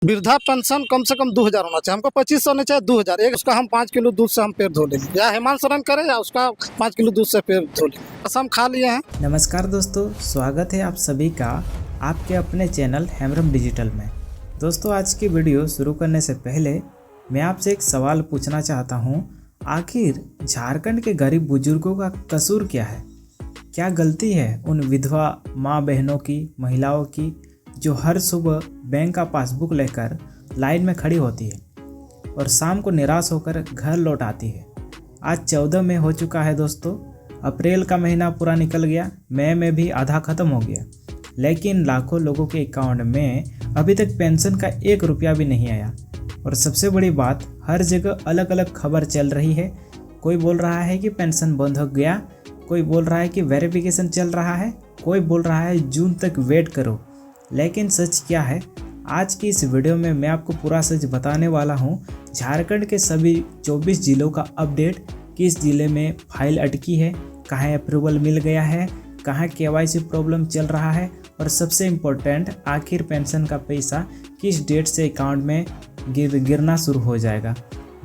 वृद्धा पेंशन कम से कम 2000 होना चाहिए। हमको 2500 नहीं चाहिए, 2000। एक उसका हम 5 किलो दूध से हम पेट धो लेंगे, या हेमंत सोरेन करे या उसका 5 किलो दूध से पेट धो लेंगे। कसम खा लिए हैं। नमस्कार दोस्तों, स्वागत है आप सभी का आपके अपने चैनल हेमरम डिजिटल में। दोस्तों, आज की वीडियो शुरू करने से पहले मैं आपसे एक सवाल पूछना चाहता हूँ। आखिर झारखंड के गरीब बुजुर्गों का कसूर क्या है? क्या गलती है उन विधवा माँ बहनों की, महिलाओं की, जो हर सुबह बैंक का पासबुक लेकर लाइन में खड़ी होती है और शाम को निराश होकर घर लौट आती है? आज 14 मई हो चुका है दोस्तों। अप्रैल का महीना पूरा निकल गया, मई में भी आधा ख़त्म हो गया, लेकिन लाखों लोगों के अकाउंट में अभी तक पेंशन का 1 रुपया भी नहीं आया। और सबसे बड़ी बात, हर जगह अलग अलग खबर चल रही है। कोई बोल रहा है कि पेंशन बंद हो गया, कोई बोल रहा है कि वेरिफिकेशन चल रहा है, कोई बोल रहा है जून तक वेट करो। लेकिन सच क्या है? आज की इस वीडियो में मैं आपको पूरा सच बताने वाला हूँ। झारखंड के सभी 24 जिलों का अपडेट, किस जिले में फाइल अटकी है, कहाँ अप्रूवल मिल गया है, कहाँ KYC प्रॉब्लम चल रहा है, और सबसे इम्पोर्टेंट, आखिर पेंशन का पैसा किस डेट से अकाउंट में गिरना शुरू हो जाएगा।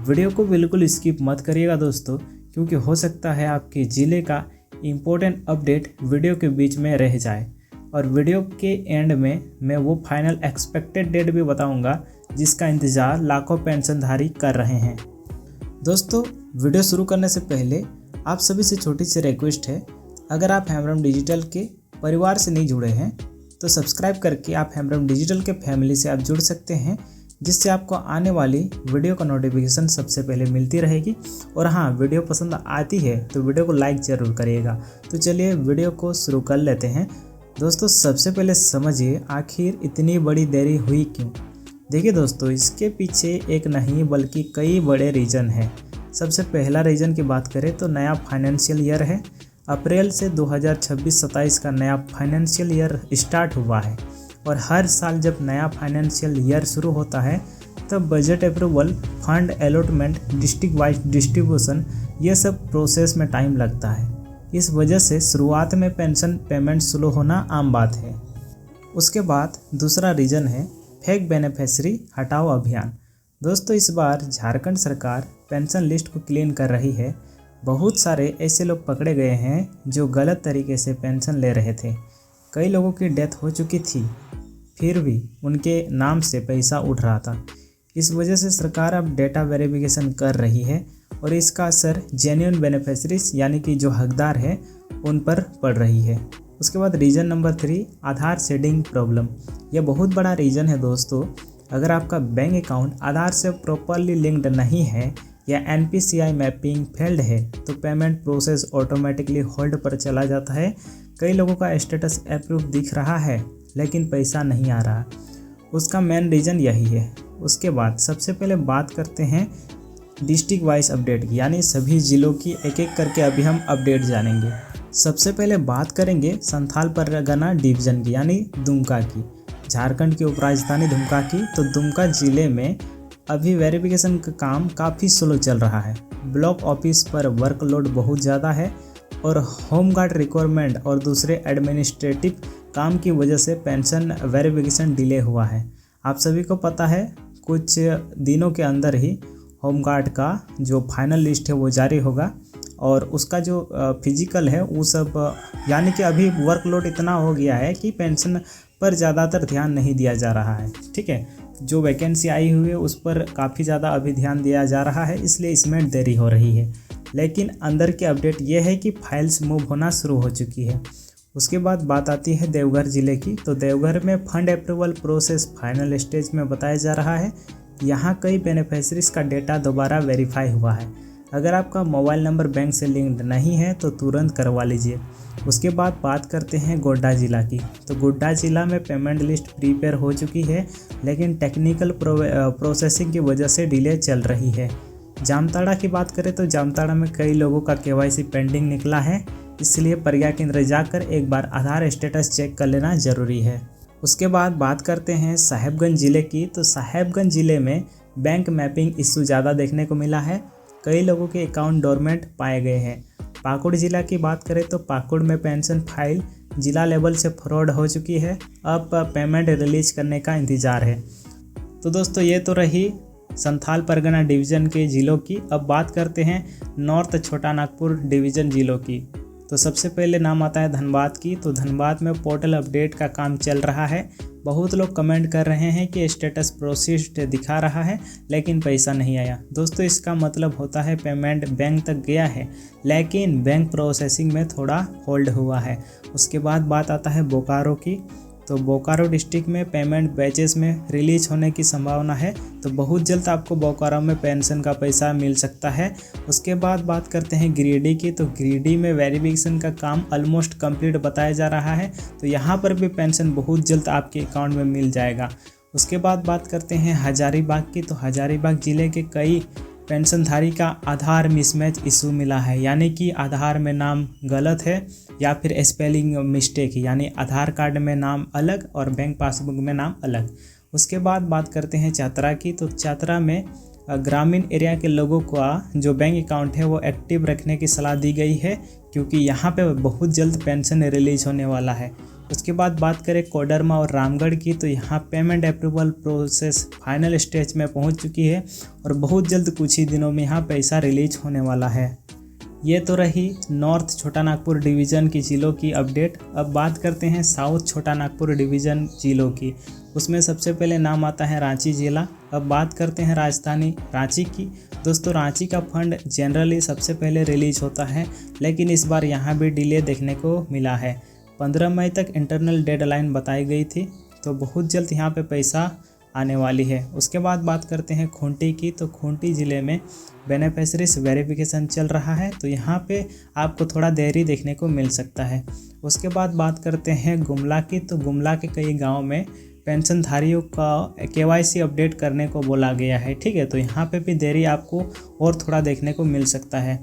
वीडियो को बिल्कुल स्किप मत करिएगा दोस्तों, क्योंकि हो सकता है आपके ज़िले का इम्पोर्टेंट अपडेट वीडियो के बीच में रह जाए। और वीडियो के एंड में मैं वो फाइनल एक्सपेक्टेड डेट भी बताऊंगा जिसका इंतज़ार लाखों पेंशनधारी कर रहे हैं। दोस्तों, वीडियो शुरू करने से पहले आप सभी से छोटी सी रिक्वेस्ट है, अगर आप हेमरम डिजिटल के परिवार से नहीं जुड़े हैं तो सब्सक्राइब करके आप हेमरम डिजिटल के फैमिली से आप जुड़ सकते हैं, जिससे आपको आने वाली वीडियो का नोटिफिकेशन सबसे पहले मिलती रहेगी। और हाँ, वीडियो पसंद आती है तो वीडियो को लाइक ज़रूर करिएगा। तो चलिए वीडियो को शुरू कर लेते हैं। दोस्तों, सबसे पहले समझिए आखिर इतनी बड़ी देरी हुई क्यों। देखिए दोस्तों, इसके पीछे एक नहीं बल्कि कई बड़े रीज़न हैं। सबसे पहला रीज़न की बात करें तो नया फाइनेंशियल ईयर है। अप्रैल से 2026-27 का नया फाइनेंशियल ईयर स्टार्ट हुआ है। और हर साल जब नया फाइनेंशियल ईयर शुरू होता है तब budget approval, fund allotment, district wise distribution, ये सब प्रोसेस में टाइम लगता है। इस वजह से शुरुआत में पेंशन पेमेंट स्लो होना आम बात है। उसके बाद दूसरा रीज़न है फेक बेनिफिशियरी हटाओ अभियान। दोस्तों, इस बार झारखंड सरकार पेंशन लिस्ट को क्लीन कर रही है। बहुत सारे ऐसे लोग पकड़े गए हैं जो गलत तरीके से पेंशन ले रहे थे। कई लोगों की डेथ हो चुकी थी, फिर भी उनके नाम से पैसा उठ रहा था। इस वजह से सरकार अब डेटा वेरिफिकेशन कर रही है और इसका असर जेन्युइन बेनिफिशरीज यानी कि जो हकदार है उन पर पड़ रही है। उसके बाद रीज़न नंबर 3, आधार शेडिंग प्रॉब्लम। यह बहुत बड़ा रीज़न है दोस्तों। अगर आपका बैंक अकाउंट आधार से प्रॉपरली लिंक्ड नहीं है या NPCI मैपिंग फेल्ड है तो पेमेंट प्रोसेस ऑटोमेटिकली होल्ड पर चला जाता है। कई लोगों का स्टेटस अप्रूव दिख रहा है लेकिन पैसा नहीं आ रहा। उसका मेन रीज़न यही है। उसके बाद सबसे पहले बात करते हैं डिस्ट्रिक्ट वाइज अपडेट की, यानी सभी ज़िलों की एक एक करके अभी हम अपडेट जानेंगे। सबसे पहले बात करेंगे संथाल परगना डिवीज़न की, यानी दुमका की, झारखंड की उपराजधानी दुमका की। तो दुमका ज़िले में अभी वेरिफिकेशन का काम काफ़ी स्लो चल रहा है। ब्लॉक ऑफिस पर वर्कलोड बहुत ज़्यादा है और होमगार्ड रिक्वायरमेंट और दूसरे एडमिनिस्ट्रेटिव काम की वजह से पेंशन वेरिफिकेशन डिले हुआ है। आप सभी को पता है कुछ दिनों के अंदर ही होमगार्ड का जो फाइनल लिस्ट है वो जारी होगा और उसका जो फिजिकल है वो सब, यानी कि अभी वर्कलोड इतना हो गया है कि पेंशन पर ज़्यादातर ध्यान नहीं दिया जा रहा है। ठीक है, जो वैकेंसी आई हुई है उस पर काफ़ी ज़्यादा अभी ध्यान दिया जा रहा है, इसलिए इसमें देरी हो रही है। लेकिन अंदर की अपडेट ये है कि फाइल्स मूव होना शुरू हो चुकी है। उसके बाद बात आती है देवघर ज़िले की। तो देवघर में fund approval process final stage में बताया जा रहा है। यहाँ कई बेनिफिशरीज का डेटा दोबारा वेरीफाई हुआ है। अगर आपका मोबाइल नंबर बैंक से लिंक्ड नहीं है तो तुरंत करवा लीजिए। उसके बाद बात करते हैं गोड्डा ज़िला की। तो गोड्डा ज़िला में पेमेंट लिस्ट प्रिपेयर हो चुकी है, लेकिन टेक्निकल प्रोसेसिंग की वजह से डिले चल रही है। जामताड़ा की बात करें तो जामताड़ा में कई लोगों का KYC पेंडिंग निकला है, इसलिए प्रज्ञा केंद्र जाकर एक बार आधार स्टेटस चेक कर लेना ज़रूरी है। उसके बाद बात करते हैं साहेबगंज ज़िले की। तो साहेबगंज ज़िले में बैंक मैपिंग इशू ज़्यादा देखने को मिला है। कई लोगों के अकाउंट डोरमेंट पाए गए हैं। पाकुड़ ज़िला की बात करें तो पाकुड़ में पेंशन फाइल जिला लेवल से फ्रॉड हो चुकी है। अब पेमेंट रिलीज करने का इंतज़ार है। तो दोस्तों ये तो रही संथाल परगना डिवीज़न के ज़िलों की। अब बात करते हैं नॉर्थ छोटा नागपुर डिवीज़न ज़िलों की। तो सबसे पहले नाम आता है धनबाद की। तो धनबाद में पोर्टल अपडेट का काम चल रहा है। बहुत लोग कमेंट कर रहे हैं कि स्टेटस प्रोसेस्ड दिखा रहा है लेकिन पैसा नहीं आया। दोस्तों इसका मतलब होता है पेमेंट बैंक तक गया है लेकिन बैंक प्रोसेसिंग में थोड़ा होल्ड हुआ है। उसके बाद बात आता है बोकारो की। तो बोकारो डिस्ट्रिक्ट में पेमेंट बैचेस में रिलीज होने की संभावना है। तो बहुत जल्द आपको बोकारो में पेंशन का पैसा मिल सकता है। उसके बाद बात करते हैं गिरिडीह की। तो गिरिडीह में वेरिफिकेशन का काम ऑलमोस्ट कंप्लीट बताया जा रहा है। तो यहाँ पर भी पेंशन बहुत जल्द आपके अकाउंट में मिल जाएगा। उसके बाद बात करते हैं हजारीबाग की। तो हजारीबाग ज़िले के कई पेंशनधारी का आधार मिसमैच इशू मिला है, यानी कि आधार में नाम गलत है या फिर स्पेलिंग मिस्टेक है, यानी आधार कार्ड में नाम अलग और बैंक पासबुक में नाम अलग। उसके बाद बात करते हैं चतरा की। तो चतरा में ग्रामीण एरिया के लोगों का जो बैंक अकाउंट है वो एक्टिव रखने की सलाह दी गई है क्योंकि यहाँ पे बहुत जल्द पेंशन रिलीज होने वाला है। उसके बाद बात करें कोडरमा और रामगढ़ की। तो यहाँ payment approval process final stage में पहुँच चुकी है और बहुत जल्द कुछ ही दिनों में यहाँ पैसा रिलीज होने वाला है। ये तो रही नॉर्थ छोटा नागपुर डिवीज़न की ज़िलों की अपडेट। अब बात करते हैं साउथ छोटा नागपुर डिवीज़न ज़िलों की। उसमें सबसे पहले नाम आता है रांची ज़िला। अब बात करते हैं राजधानी रांची की। दोस्तों रांची का फंड जनरली सबसे पहले रिलीज होता है लेकिन इस बार यहाँ भी डिले देखने को मिला है। 15 मई तक इंटरनल डेडलाइन बताई गई थी। तो बहुत जल्द यहाँ पे पैसा आने वाली है। उसके बाद बात करते हैं खूंटी की। तो खूंटी ज़िले में बेनिफिशरीज वेरिफिकेशन चल रहा है। तो यहाँ पे आपको थोड़ा देरी देखने को मिल सकता है। उसके बाद बात करते हैं गुमला की। तो गुमला के कई गाँव में पेंशनधारियों का KYC अपडेट करने को बोला गया है, ठीक है। तो यहाँ पे भी देरी आपको और थोड़ा देखने को मिल सकता है।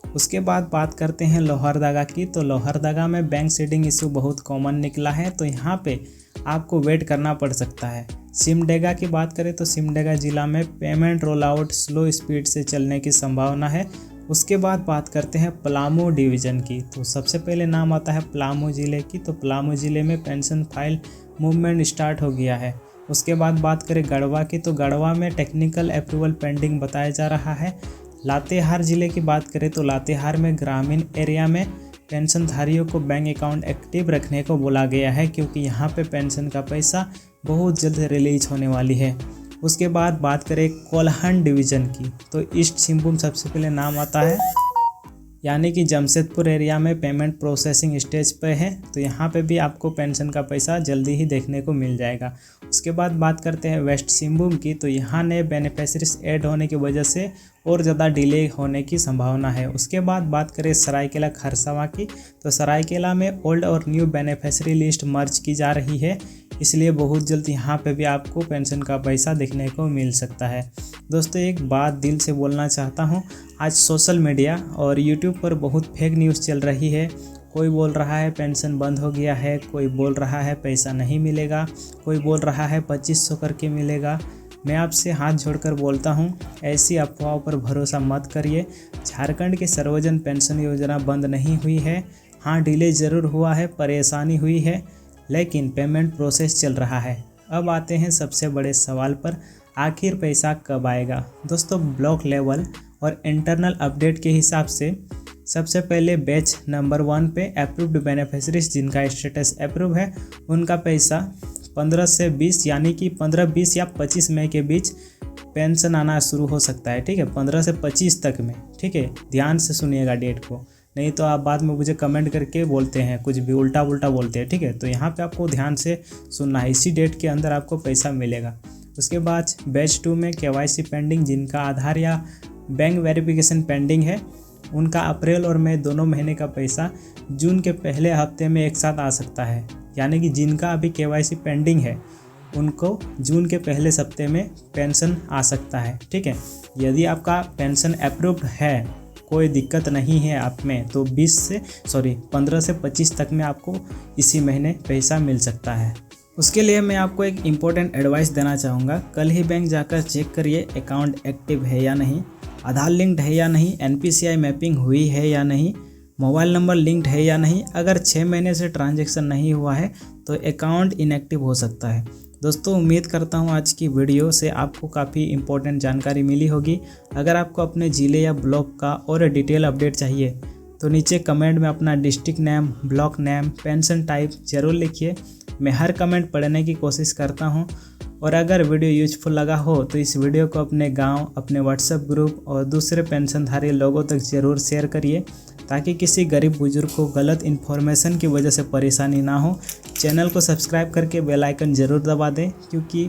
उसके बाद बात करते हैं लोहरदगा की। तो लोहरदगा में बैंक सीडिंग इशू बहुत कॉमन निकला है। तो यहाँ पे आपको वेट करना पड़ सकता है। सिमडेगा की बात करें तो सिमडेगा ज़िला में payment roll out slow speed से चलने की संभावना है। उसके बाद बात करते हैं पलामू डिवीज़न की। तो सबसे पहले नाम आता है पलामू ज़िले की। तो पलामू ज़िले में पेंशन फाइल मूवमेंट स्टार्ट हो गया है। उसके बाद बात करें गढ़वा की। तो गढ़वा में टेक्निकल अप्रूवल पेंडिंग बताया जा रहा है। लातेहार ज़िले की बात करें तो लातेहार में ग्रामीण एरिया में पेंशनधारियों को बैंक अकाउंट एक्टिव रखने को बोला गया है क्योंकि यहाँ पे पेंशन का पैसा बहुत जल्द रिलीज होने वाली है। उसके बाद बात करें कोल्हान डिवीज़न की। तो ईस्ट सिंहभूम सबसे पहले नाम आता है, यानी कि जमशेदपुर एरिया में पेमेंट प्रोसेसिंग स्टेज पे है। तो यहाँ पे भी आपको पेंशन का पैसा जल्दी ही देखने को मिल जाएगा। उसके बाद बात करते हैं वेस्ट सिंहभूम की। तो यहाँ नए बेनिफिशरीज ऐड होने की वजह से और ज़्यादा डिले होने की संभावना है। उसके बाद बात करें सरायकेला खरसावां की। तो सरायकेला में ओल्ड और न्यू बेनिफिशरी लिस्ट मर्ज की जा रही है, इसलिए बहुत जल्द यहाँ पे भी आपको पेंशन का पैसा देखने को मिल सकता है। दोस्तों एक बात दिल से बोलना चाहता हूँ, आज सोशल मीडिया और यूट्यूब पर बहुत फेक न्यूज़ चल रही है। कोई बोल रहा है पेंशन बंद हो गया है, कोई बोल रहा है पैसा नहीं मिलेगा, कोई बोल रहा है 2500 करके मिलेगा। मैं आपसे हाथ जोड़कर बोलता हूँ, ऐसी अफवाहों पर भरोसा मत करिए। झारखंड के सर्वजन पेंशन योजना बंद नहीं हुई है। हाँ डिले ज़रूर हुआ है, परेशानी हुई है, लेकिन पेमेंट प्रोसेस चल रहा है। अब आते हैं सबसे बड़े सवाल पर, आखिर पैसा कब आएगा। दोस्तों ब्लॉक लेवल और इंटरनल अपडेट के हिसाब से सबसे पहले बैच नंबर 1 पे अप्रूव्ड बेनिफिशरीज जिनका स्टेटस अप्रूव है उनका पैसा 15 से 20 यानी कि 15, 20 या 25 मई के बीच पेंशन आना शुरू हो सकता है, ठीक है। 15 से 25 तक में, ठीक है। ध्यान से सुनिएगा डेट को, नहीं तो आप बाद में मुझे कमेंट करके बोलते हैं कुछ भी उल्टा पुल्टा बोलते हैं, ठीक है। तो यहाँ पे आपको ध्यान से सुनना है, इसी डेट के अंदर आपको पैसा मिलेगा। उसके बाद बैच 2 में KYC पेंडिंग जिनका आधार या बैंक वेरिफिकेशन पेंडिंग है उनका अप्रैल और मई दोनों महीने का पैसा जून के पहले हफ्ते में एक साथ आ सकता है। यानी कि जिनका अभी KYC पेंडिंग है उनको जून के पहले हफ्ते में पेंशन आ सकता है, ठीक है। यदि आपका पेंशन अप्रूव्ड है, कोई दिक्कत नहीं है आप में, तो 15 से 25 तक में आपको इसी महीने पैसा मिल सकता है। उसके लिए मैं आपको एक इम्पोर्टेंट एडवाइस देना चाहूँगा। कल ही बैंक जाकर चेक करिए अकाउंट एक्टिव है या नहीं, आधार लिंक्ड है या नहीं, NPCI मैपिंग हुई है या नहीं, मोबाइल नंबर लिंक्ड है या नहीं। अगर 6 महीने से ट्रांजैक्शन नहीं हुआ है तो अकाउंट इनएक्टिव हो सकता है। दोस्तों उम्मीद करता हूँ आज की वीडियो से आपको काफ़ी इम्पोर्टेंट जानकारी मिली होगी। अगर आपको अपने ज़िले या ब्लॉक का और डिटेल अपडेट चाहिए तो नीचे कमेंट में अपना district name, block name, pension type ज़रूर लिखिए। मैं हर कमेंट पढ़ने की कोशिश करता हूँ। और अगर वीडियो यूजफुल लगा हो तो इस वीडियो को अपने गांव, अपने व्हाट्सएप ग्रुप और दूसरे पेंशनधारी लोगों तक ज़रूर शेयर करिए ताकि किसी गरीब बुजुर्ग को गलत इन्फॉर्मेशन की वजह से परेशानी ना हो। चैनल को सब्सक्राइब करके बेल आइकन ज़रूर दबा दें, क्योंकि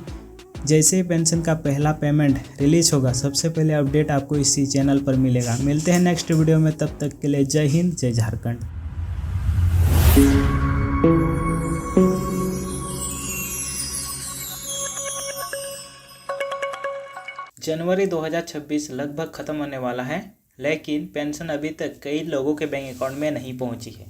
जैसे ही पेंशन का पहला पेमेंट रिलीज होगा सबसे पहले अपडेट आपको इसी चैनल पर मिलेगा। मिलते हैं नेक्स्ट वीडियो में, तब तक के लिए जय हिंद, जय झारखंड। जनवरी 2026 लगभग ख़त्म होने वाला है, लेकिन पेंशन अभी तक कई लोगों के बैंक अकाउंट में नहीं पहुंची है।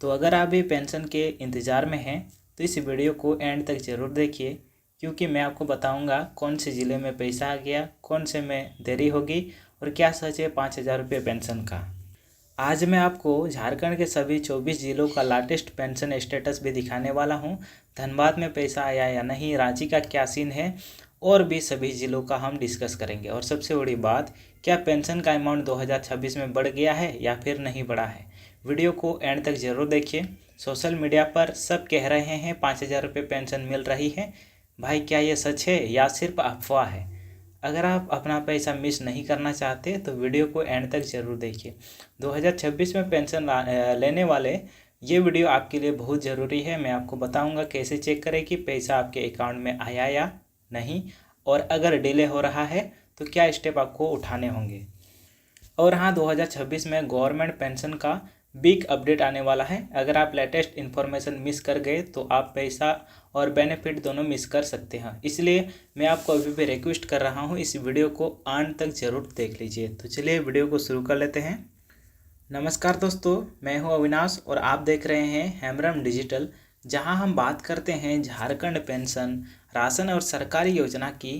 तो अगर आप भी पेंशन के इंतज़ार में हैं तो इस वीडियो को एंड तक ज़रूर देखिए, क्योंकि मैं आपको बताऊंगा कौन से ज़िले में पैसा आ गया, कौन से में देरी होगी और क्या सच है 5,000 रुपये पेंशन का। आज मैं आपको झारखंड के सभी 24 ज़िलों का लेटेस्ट पेंशन स्टेटस भी दिखाने वाला हूं। धनबाद में पैसा आया या नहीं, रांची का क्या सीन है, और भी सभी ज़िलों का हम डिस्कस करेंगे। और सबसे बड़ी बात, क्या पेंशन का अमाउंट 2026 में बढ़ गया है या फिर नहीं बढ़ा है। वीडियो को एंड तक ज़रूर देखिए। सोशल मीडिया पर सब कह रहे हैं 5,000 रुपये पेंशन मिल रही है। भाई क्या ये सच है या सिर्फ अफवाह है? अगर आप अपना पैसा मिस नहीं करना चाहते तो वीडियो को एंड तक ज़रूर देखिए। 2026 में पेंशन लेने वाले ये वीडियो आपके लिए बहुत ज़रूरी है। मैं आपको बताऊंगा कैसे चेक करें कि पैसा आपके अकाउंट में आया या नहीं, और अगर डिले हो रहा है तो क्या स्टेप आपको उठाने होंगे। और हाँ, 2026 में गवर्नमेंट पेंशन का बिग अपडेट आने वाला है। अगर आप लेटेस्ट इन्फॉर्मेशन मिस कर गए तो आप पैसा और बेनिफिट दोनों मिस कर सकते हैं। इसलिए मैं आपको अभी भी रिक्वेस्ट कर रहा हूँ, इस वीडियो को अंत तक ज़रूर देख लीजिए। तो चलिए वीडियो को शुरू कर लेते हैं। नमस्कार दोस्तों, मैं हूँ अविनाश और आप देख रहे हैं हेमरम डिजिटल, जहां हम बात करते हैं झारखंड पेंशन, राशन और सरकारी योजना की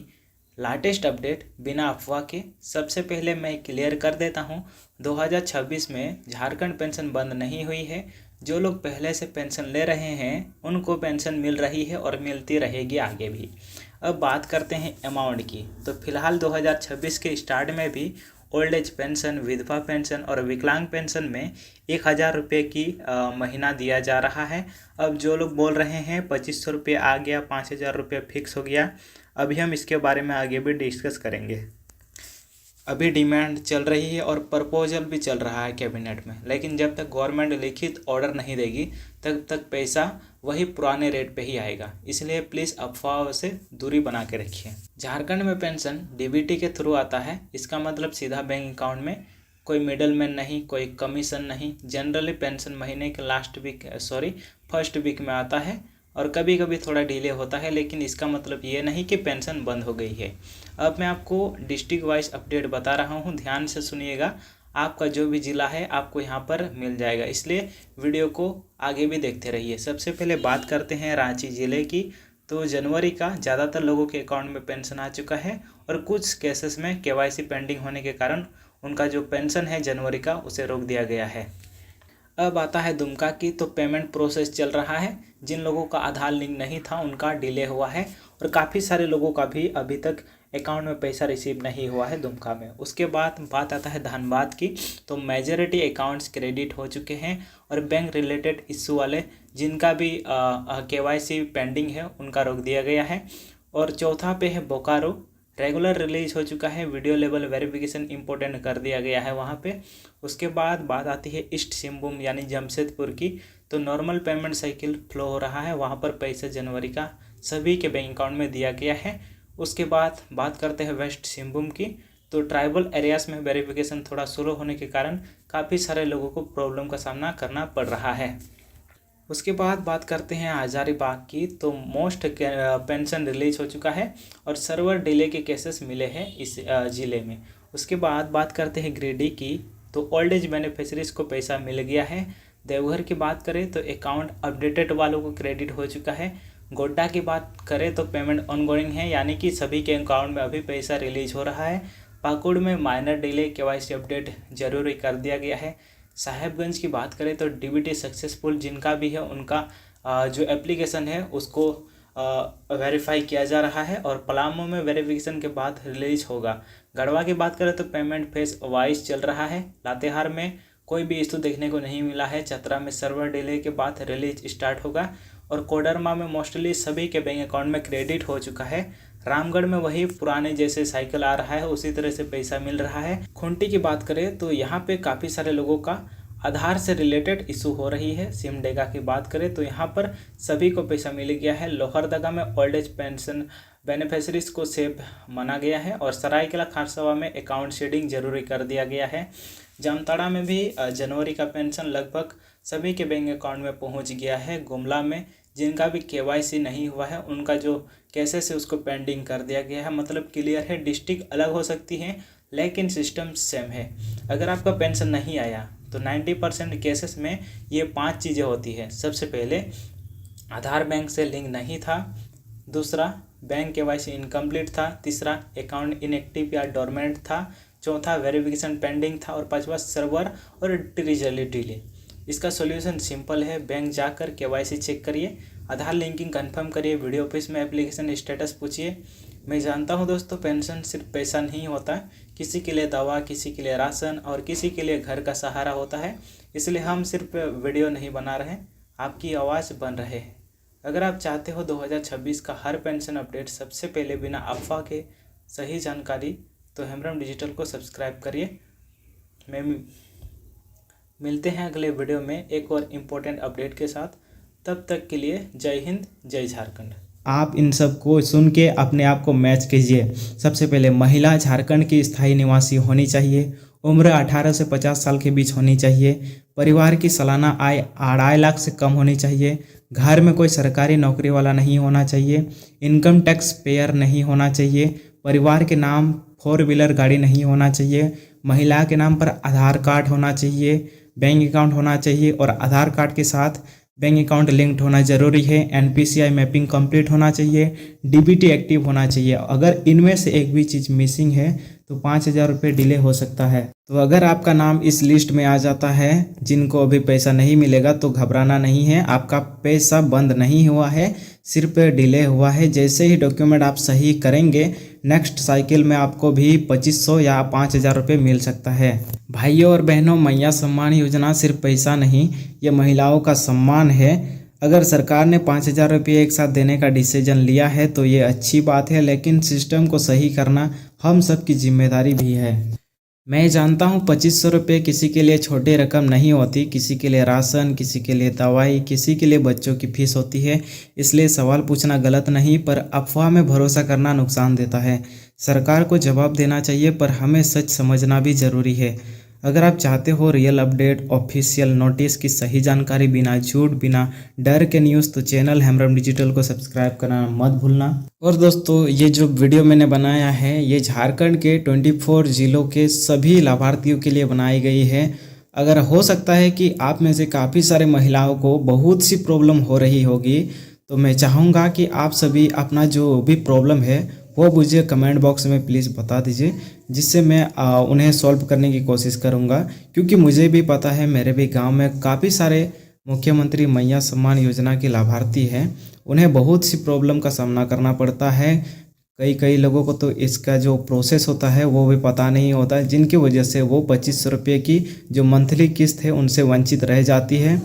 लेटेस्ट अपडेट बिना अफवाह के। सबसे पहले मैं क्लियर कर देता हूं, 2026 में झारखंड पेंशन बंद नहीं हुई है। जो लोग पहले से पेंशन ले रहे हैं उनको पेंशन मिल रही है और मिलती रहेगी आगे भी। अब बात करते हैं अमाउंट की, तो फिलहाल 2026 के स्टार्ट में भी ओल्ड एज पेंशन, विधवा पेंशन और विकलांग पेंशन में 1,000 रुपये की महीना दिया जा रहा है। अब जो लोग बोल रहे हैं 2,500 रुपये आ गया, 5,000 रुपये फिक्स हो गया, अभी हम इसके बारे में आगे भी डिस्कस करेंगे। अभी डिमांड चल रही है और प्रपोजल भी चल रहा है कैबिनेट में, लेकिन जब तक गवर्नमेंट लिखित ऑर्डर नहीं देगी तब तक पैसा वही पुराने रेट पे ही आएगा। इसलिए प्लीज़ अफवाहों से दूरी बना के रखिए। झारखंड में पेंशन डीबीटी के थ्रू आता है। इसका मतलब सीधा बैंक अकाउंट में, कोई मिडल मैन नहीं, कोई कमीशन नहीं। जनरली पेंशन महीने के फर्स्ट वीक में आता है और कभी कभी थोड़ा डिले होता है, लेकिन इसका मतलब ये नहीं कि पेंशन बंद हो गई है। अब मैं आपको डिस्ट्रिक्ट वाइज अपडेट बता रहा हूँ, ध्यान से सुनिएगा। आपका जो भी ज़िला है आपको यहाँ पर मिल जाएगा, इसलिए वीडियो को आगे भी देखते रहिए। सबसे पहले बात करते हैं रांची ज़िले की। तो जनवरी का ज़्यादातर लोगों के अकाउंट में पेंशन आ चुका है और कुछ केसेस में KYC पेंडिंग होने के कारण उनका जो पेंशन है जनवरी का उसे रोक दिया गया है। अब आता है दुमका की, तो पेमेंट प्रोसेस चल रहा है। जिन लोगों का आधार लिंक नहीं था उनका डिले हुआ है और काफ़ी सारे लोगों का भी अभी तक अकाउंट में पैसा रिसीव नहीं हुआ है दुमका में। उसके बाद बात आता है धनबाद की, तो मेजॉरिटी अकाउंट्स क्रेडिट हो चुके हैं और बैंक रिलेटेड इशू वाले जिनका भी KYC पेंडिंग है उनका रोक दिया गया है। और चौथा पे है बोकारो, रेगुलर रिलीज हो चुका है, वीडियो लेवल वेरिफिकेशन इंपॉर्टेंट कर दिया गया है वहाँ पे। उसके बाद बात आती है ईस्ट सिंहभूम यानी जमशेदपुर की, तो नॉर्मल पेमेंट साइकिल फ्लो हो रहा है, वहाँ पर पैसा जनवरी का सभी के बैंक अकाउंट में दिया गया है। उसके बाद बात करते हैं वेस्ट सिंहभूम की, तो ट्राइबल एरियाज़ में वेरिफिकेशन थोड़ा स्लो होने के कारण काफ़ी सारे लोगों को प्रॉब्लम का सामना करना पड़ रहा है। उसके बाद बात करते हैं हजारीबाग की, तो मोस्ट पेंशन रिलीज हो चुका है और सर्वर डिले के केसेस मिले हैं इस ज़िले में। उसके बाद बात करते हैं गिरिडीह की, तो ओल्ड एज बेनिफिशरीज को पैसा मिल गया है। देवघर की बात करें तो अकाउंट अपडेटेड वालों को क्रेडिट हो चुका है। गोड्डा की बात करें तो पेमेंट ऑनगोइंग है, यानी कि सभी के अकाउंट में अभी पैसा रिलीज हो रहा है। पाकुड़ में माइनर डिले, KYC अपडेट जरूरी कर दिया गया है। साहेबगंज की बात करें तो DBT सक्सेसफुल जिनका भी है उनका जो एप्लीकेशन है उसको वेरीफाई किया जा रहा है और पलामू में वेरिफिकेशन के बाद रिलीज होगा। गढ़वा की बात करें तो पेमेंट फेज वाइज चल रहा है। लातेहार में कोई भी इशू देखने को नहीं मिला है। चतरा में सर्वर डिले के बाद रिलीज स्टार्ट होगा और कोडरमा में मोस्टली सभी के बैंक अकाउंट में क्रेडिट हो चुका है। रामगढ़ में वही पुराने जैसे साइकिल आ रहा है, उसी तरह से पैसा मिल रहा है। खूंटी की बात करें तो यहाँ पे काफ़ी सारे लोगों का आधार से रिलेटेड इशू हो रही है। सिमडेगा की बात करें तो यहाँ पर सभी को पैसा मिल गया है। लोहरदगा में ओल्ड एज पेंशन बेनिफिशरीज को सेव माना गया है और सरायकेला खारसावा में अकाउंट शेडिंग जरूरी कर दिया गया है। जामताड़ा में भी जनवरी का पेंशन लगभग सभी के बैंक अकाउंट में पहुंच गया है। गुमला में जिनका भी KYC नहीं हुआ है उनका जो केसेस है उसको पेंडिंग कर दिया गया है। मतलब क्लियर है, डिस्ट्रिक्ट अलग हो सकती है लेकिन सिस्टम सेम है। अगर आपका पेंशन नहीं आया तो 90% केसेस में ये 5 चीज़ें होती है। सबसे पहले आधार बैंक से लिंक नहीं था, दूसरा बैंक KYC इनकम्प्लीट था, तीसरा अकाउंट इनएक्टिव या डोरमेंट था, चौथा वेरिफिकेशन पेंडिंग था और पांचवा सर्वर और ट्रेजरी डिले। इसका सॉल्यूशन सिंपल है, बैंक जाकर KYC चेक करिए, आधार लिंकिंग कंफर्म करिए, वीडियो ऑफिस में एप्लीकेशन स्टेटस पूछिए। मैं जानता हूं दोस्तों पेंशन सिर्फ पैसा नहीं होता, किसी के लिए दवा, किसी के लिए राशन और किसी के लिए घर का सहारा होता है। इसलिए हम सिर्फ वीडियो नहीं बना रहे, आपकी आवाज़ बन रहे हैं। अगर आप चाहते हो 2026 का हर पेंशन अपडेट सबसे पहले बिना अफवाह के सही जानकारी तो हेमरम डिजिटल को सब्सक्राइब करिए। मैं मिलते हैं अगले वीडियो में एक और इम्पोर्टेंट अपडेट के साथ। तब तक के लिए जय हिंद, जय झारखंड। आप इन सब को सुन के अपने आप को मैच कीजिए। सबसे पहले महिला झारखंड की स्थायी निवासी होनी चाहिए, उम्र 18 से 50 साल के बीच होनी चाहिए, परिवार की सालाना आय 2.5 लाख से कम होनी चाहिए, घर में कोई सरकारी नौकरी वाला नहीं होना चाहिए, इनकम टैक्स पेयर नहीं होना चाहिए, परिवार के नाम 4 व्हीलर गाड़ी नहीं होना चाहिए, महिला के नाम पर आधार कार्ड होना चाहिए, बैंक अकाउंट होना चाहिए और आधार कार्ड के साथ बैंक अकाउंट लिंक्ड होना जरूरी है, NPCI मैपिंग कंप्लीट होना चाहिए, DBT एक्टिव होना चाहिए। अगर इनमें से एक भी चीज़ मिसिंग है तो 5,000 रुपये डिले हो सकता है। तो अगर आपका नाम इस लिस्ट में आ जाता है जिनको अभी पैसा नहीं मिलेगा तो घबराना नहीं है, आपका पैसा बंद नहीं हुआ है, सिर्फ डिले हुआ है। जैसे ही डॉक्यूमेंट आप सही करेंगे नेक्स्ट साइकिल में आपको भी 2,500 या 5,000 रुपये मिल सकता है। भाइयों और बहनों, मैया सम्मान योजना सिर्फ पैसा नहीं, ये महिलाओं का सम्मान है। अगर सरकार ने 5,000 रुपये एक साथ देने का डिसीजन लिया है तो ये अच्छी बात है, लेकिन सिस्टम को सही करना हम सब की जिम्मेदारी भी है। मैं जानता हूँ 2,500 रुपये किसी के लिए छोटी रकम नहीं होती, किसी के लिए राशन, किसी के लिए दवाई, किसी के लिए बच्चों की फीस होती है। इसलिए सवाल पूछना गलत नहीं, पर अफवाह में भरोसा करना नुकसान देता है। सरकार को जवाब देना चाहिए पर हमें सच समझना भी ज़रूरी है। अगर आप चाहते हो रियल अपडेट, ऑफिशियल नोटिस की सही जानकारी, बिना झूठ बिना डर के न्यूज़, तो चैनल हेमरम डिजिटल को सब्सक्राइब करना मत भूलना। और दोस्तों, ये जो वीडियो मैंने बनाया है ये झारखंड के 24 जिलों के सभी लाभार्थियों के लिए बनाई गई है। अगर हो सकता है कि आप में से काफ़ी सारे महिलाओं को बहुत सी प्रॉब्लम हो रही होगी, तो मैं चाहूँगा कि आप सभी अपना जो भी प्रॉब्लम है वो मुझे कमेंट बॉक्स में प्लीज़ बता दीजिए, जिससे मैं उन्हें सॉल्व करने की कोशिश करूँगा। क्योंकि मुझे भी पता है मेरे भी गांव में काफ़ी सारे मुख्यमंत्री मैया सम्मान योजना के लाभार्थी हैं, उन्हें बहुत सी प्रॉब्लम का सामना करना पड़ता है। कई लोगों को तो इसका जो प्रोसेस होता है वो भी पता नहीं होता है, जिनकी वजह से वो 2,500 रुपये की जो मंथली किस्त है उनसे वंचित रह जाती है।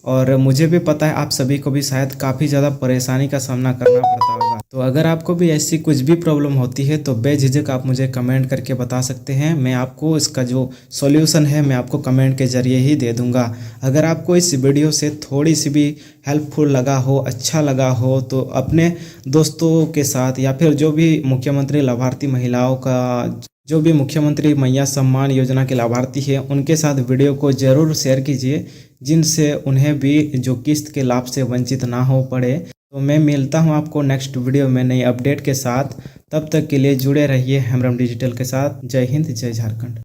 और मुझे भी पता है आप सभी को भी शायद काफ़ी ज़्यादा परेशानी का सामना करना पड़ता होगा। तो अगर आपको भी ऐसी कुछ भी प्रॉब्लम होती है तो बेझिझक आप मुझे कमेंट करके बता सकते हैं। मैं आपको इसका जो सॉल्यूशन है मैं आपको कमेंट के ज़रिए ही दे दूंगा। अगर आपको इस वीडियो से थोड़ी सी भी हेल्पफुल लगा हो, अच्छा लगा हो, तो अपने दोस्तों के साथ या फिर जो भी मुख्यमंत्री लाभार्थी महिलाओं का, जो भी मुख्यमंत्री मैया सम्मान योजना के लाभार्थी हैं उनके साथ वीडियो को ज़रूर शेयर कीजिए, जिनसे उन्हें भी जो किस्त के लाभ से वंचित ना हो पड़े। तो मैं मिलता हूं आपको नेक्स्ट वीडियो में नई अपडेट के साथ। तब तक के लिए जुड़े रहिए हेमरम डिजिटल के साथ। जय हिंद, जय झारखंड।